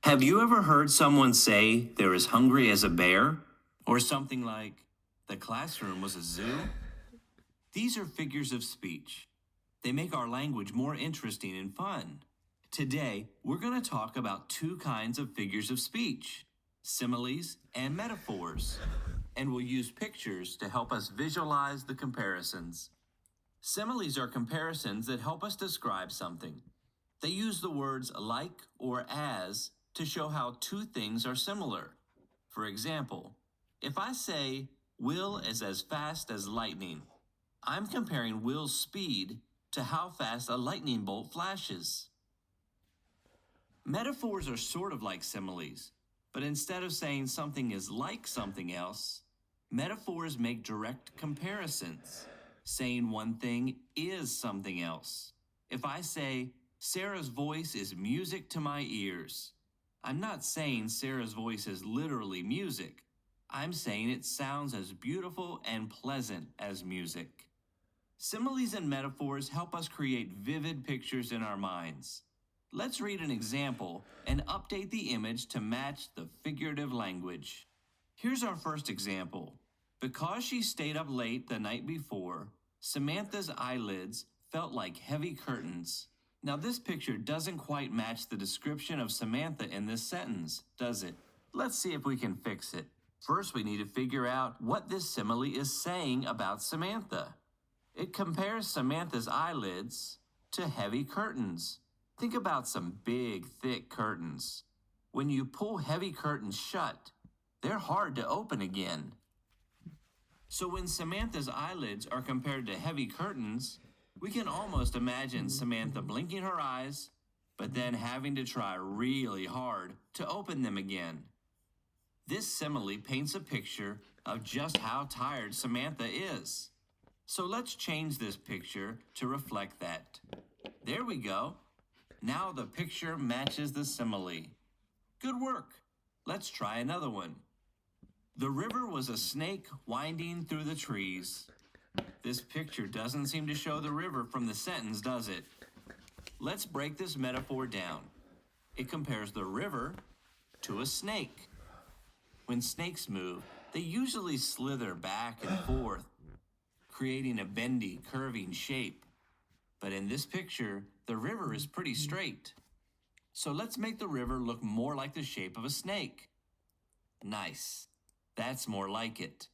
Have you ever heard someone say they're as hungry as a bear? Or something like, the classroom was a zoo? These are figures of speech. They make our language more interesting and fun. Today, we're going to talk about two kinds of figures of speech, similes and metaphors. And we'll use pictures to help us visualize the comparisons. Similes are comparisons that help us describe something. They use the words like or as to show how two things are similar. For example, if I say, Will is as fast as lightning, I'm comparing Will's speed to how fast a lightning bolt flashes. Metaphors are sort of like similes, but instead of saying something is like something else, metaphors make direct comparisons, saying one thing is something else. If I say, Sarah's voice is music to my ears, I'm not saying Sarah's voice is literally music. I'm saying it sounds as beautiful and pleasant as music. Similes and metaphors help us create vivid pictures in our minds. Let's read an example and update the image to match the figurative language. Here's our first example. Because she stayed up late the night before, Samantha's eyelids felt like heavy curtains. Now this picture doesn't quite match the description of Samantha in this sentence, does it? Let's see if we can fix it. First, we need to figure out what this simile is saying about Samantha. It compares Samantha's eyelids to heavy curtains. Think about some big, thick curtains. When you pull heavy curtains shut, they're hard to open again. So when Samantha's eyelids are compared to heavy curtains, we can almost imagine Samantha blinking her eyes, but then having to try really hard to open them again. This simile paints a picture of just how tired Samantha is. So let's change this picture to reflect that. There we go. Now the picture matches the simile. Good work. Let's try another one. The river was a snake winding through the trees. This picture doesn't seem to show the river from the sentence, does it? Let's break this metaphor down. It compares the river to a snake. When snakes move, they usually slither back and forth, creating a bendy, curving shape. But in this picture, the river is pretty straight. So let's make the river look more like the shape of a snake. Nice. That's more like it.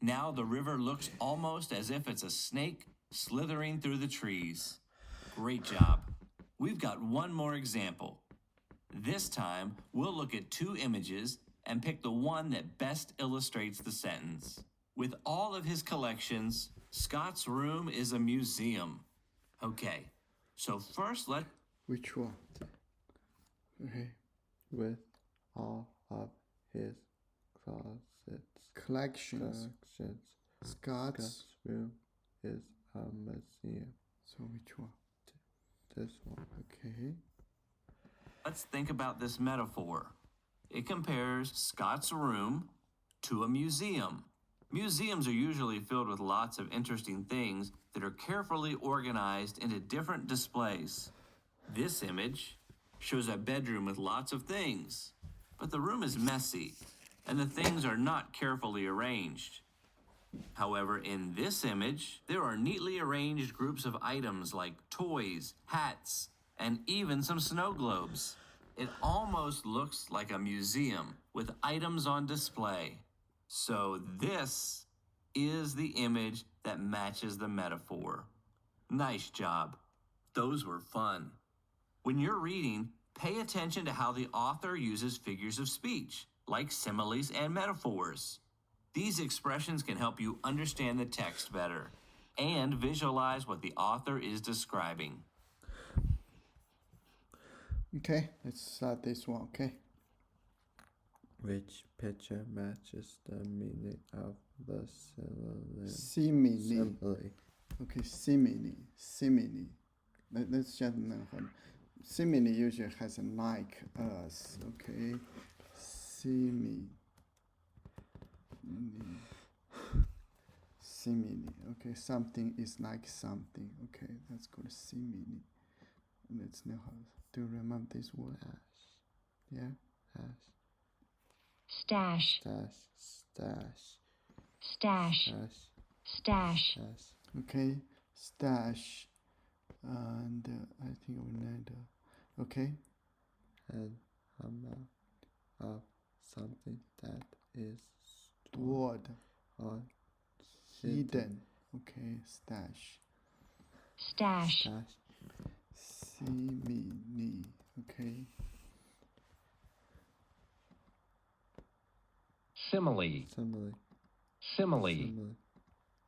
Now the river looks almost as if it's a snake slithering through the trees. Great job. We've got one more example. This time, we'll look at two images and pick the one that best illustrates the sentence. With all of his collections, Scott's room is a museum. Okay, so first Which one? Okay. With all of his Collections. Scott's. Scott's room is a museum. So which one? This one. Okay. let's think about this metaphor. It compares Scott's room to a museum. Museums are usually filled with lots of interesting things that are carefully organized into different displays. This image shows a bedroom with lots of things, but the room is messy and the things are not carefully arranged. However, in this image, there are neatly arranged groups of items like toys, hats, and even some snow globes. It almost looks like a museum with items on display. So this is the image that matches the metaphor. Nice job. Those were fun. When you're reading, pay attention to how the author uses figures of speech, like similes and metaphors. These expressions can help you understand the text better and visualize what the author is describing. Okay, let's start this one, okay? Which picture matches the meaning of the Simile. simile? Okay, simile. Let's just know. Simile usually has a like us, okay? Simile. Okay, something is like something. Okay, that's called simile. Let's know how to remember this word. Yeah. Stash. Stash. Stash. Okay. Stash. And I think we need. Okay. An amount of something that is Stored. or Hidden. Okay. Stash. Stash. Simile. Okay. Simile. Simile.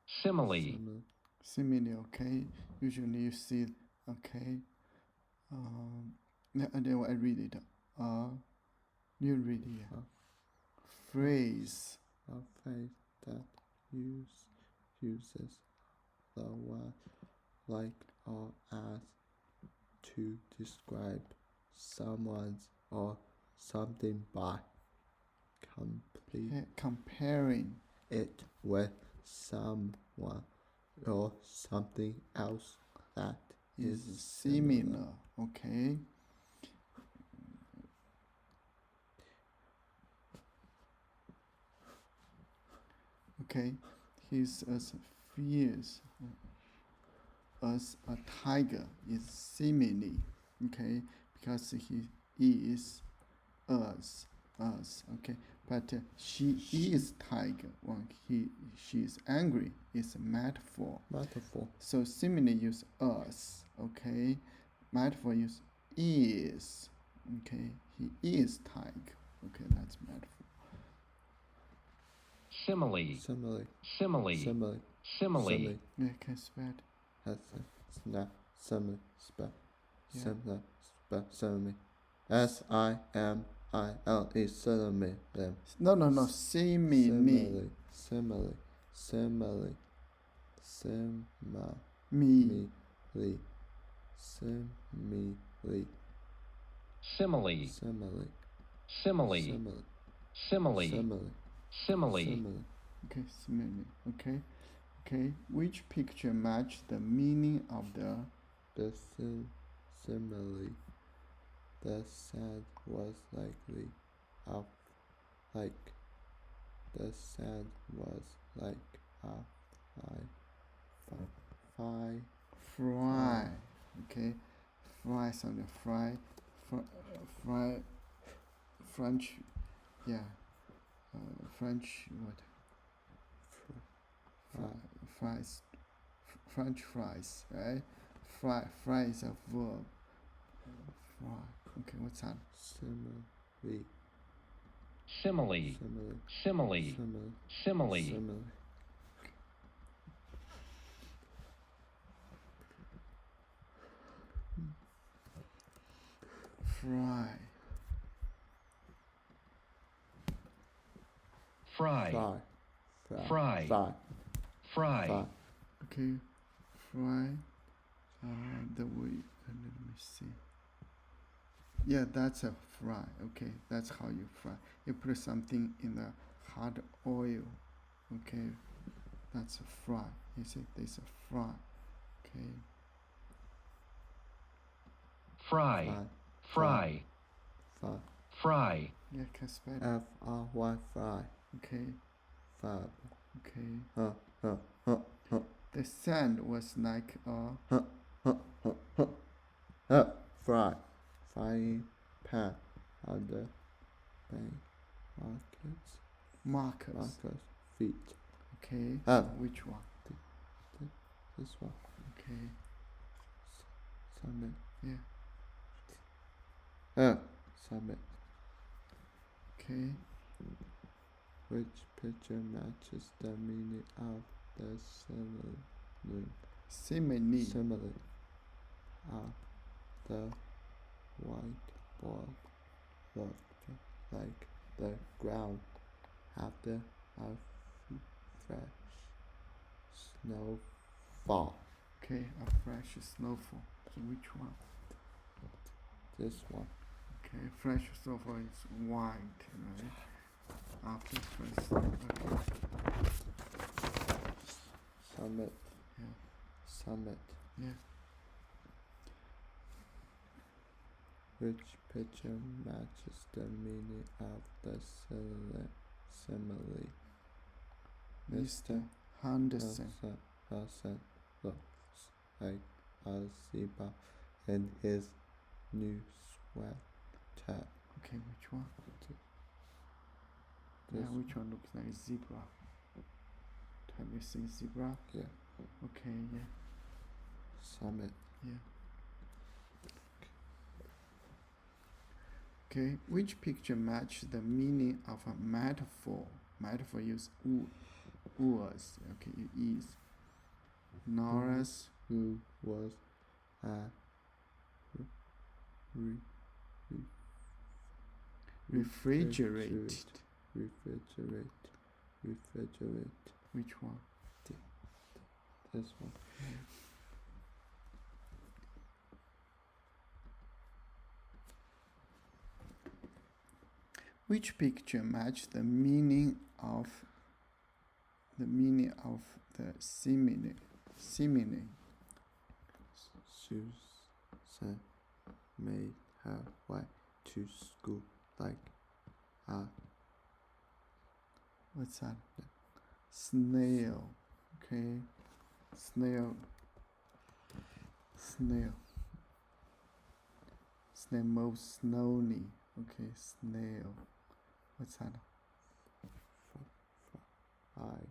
Simile. Simile. Okay. Usually you see. Okay. And then I read it. You read it. Phrase. A phrase that uses the word like or as to describe someone's or something by Comparing it with someone or something else that is similar. Okay. Okay. He's as fierce as a tiger is simile. Okay, because he is us. Okay, but she is tiger when she is angry. It's a metaphor. So simile use us. Okay, metaphor use is. Okay, he is tiger. Okay, that's metaphor. Simile. Simile. Yeah, can spell it. Simile. SIMILE. Simile. No. Simile. Me. Simile. Okay, simile. Okay. Which picture match the meaning of the Simile. The sand was likely up like the sand was like a fry? Okay, fry something. Fry. French. Yeah. French what? Fries. French fries, right? Fry is a verb. Fry. Okay, what's that? Simile. Fry. Okay, fry. The way. Let me see. Yeah, that's a fry. Okay, that's how you fry. You put something in the hot oil. Okay, that's a fry. You see, there's a fry. Okay. Fry. Yeah, can spell it. FRY fry. Okay. Fab. Okay. The sand was like a Frying pan on the bank. Marcus feet. Okay. Which one? This one. Okay. Summit. Yeah. Summit. Okay. Which picture matches the meaning of the simile of the whiteboard looked like the ground after a fresh snowfall. Okay, a fresh snowfall. So which one? This one. Okay, fresh snowfall is white, right? After fresh snow. Okay. Summit. Yeah. Summit. Yeah. Which picture matches the meaning of the simile? Mr. Henderson. Henderson looks like a zebra in his new sweater. Okay, which one? This Which one looks like a zebra? Have you seen zebra? Yeah. Okay, yeah. Summit. Yeah. Okay, which picture match the meaning of a metaphor? Metaphor use was. Okay, is. Nora's Who was a refrigerated. Refrigerate. Which one? This one. Which picture match the meaning of the simile? Simile. Susan made her way to school like a What's that? Snail. Okay. Snail. Snail moves slowly. Okay, snail. What's that? Fry.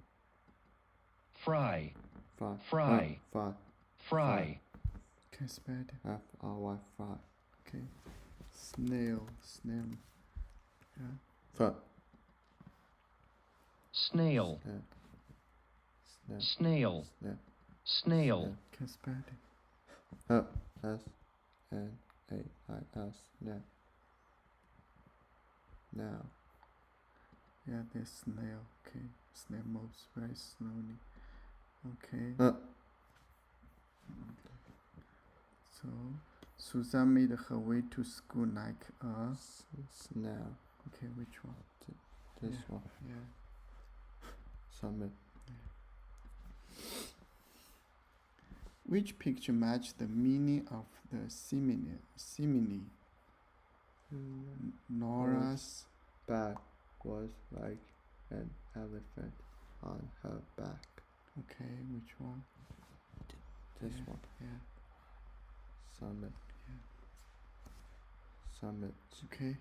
Fry. Fry. Fry. Fry. Okay, spell it. F-R-Y. Fry. Okay. Snail. Yeah. Fry. Snail. Snap. Snail. Snap. Snail. Okay, spell it. S-N-A-I-S. Snap. Now. Yeah, there's snail. Okay. Snail moves very slowly. Okay. So, Susan made her way to school like a Snail. Okay, which one? This Yeah. one. Yeah. Summit. Which picture match the meaning of the simile? Nora's Back was like an elephant on her back. Okay, which one? This Yeah, one. Yeah. Summit. Yeah. Summit. Okay.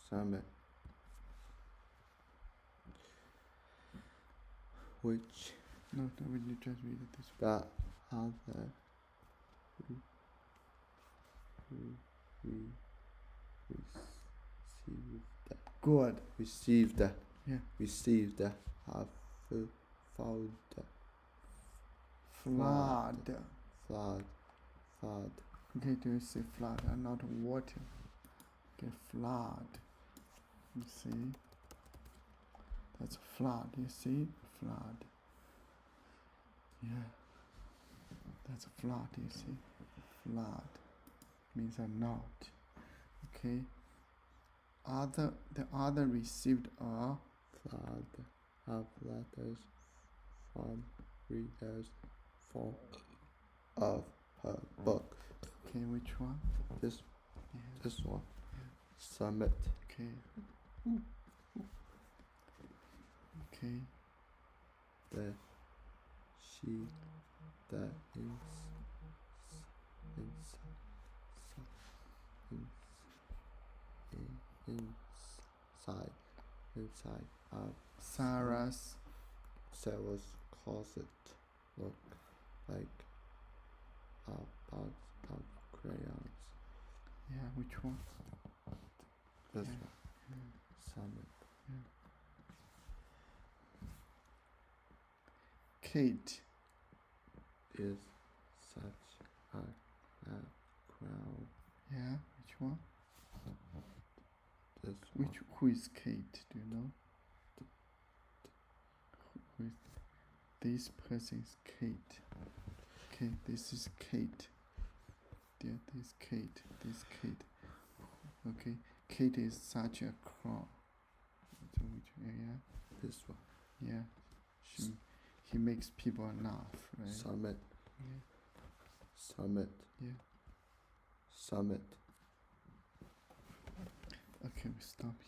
Summit. Which No, will you just read it this way? that other Good. received Yeah. a Flood. flood. Okay, do you see flood and not water? Okay, flood. You see? That's flood. You see? Flood. Yeah. That's flood. You see? Flood means a knot. Okay. The other received a Flood of letters from readers of her book. Okay, which one? This one. Yeah. Summit. Okay. Okay. The inside of Sarah's Sarah's closet look like a box of crayons. Yeah, which one? This Yeah. one. Summit. Kate. Is such a crown. Yeah, which one? This one. Who is Kate? Do you know? Who is this person is Kate. Okay, this is Kate. Yeah, this Kate. This Kate. Okay, Kate is such a crown. So which area? This one. Yeah, he makes people laugh, right? Summit. Yeah. Summit. Yeah. Summit. Okay, we stop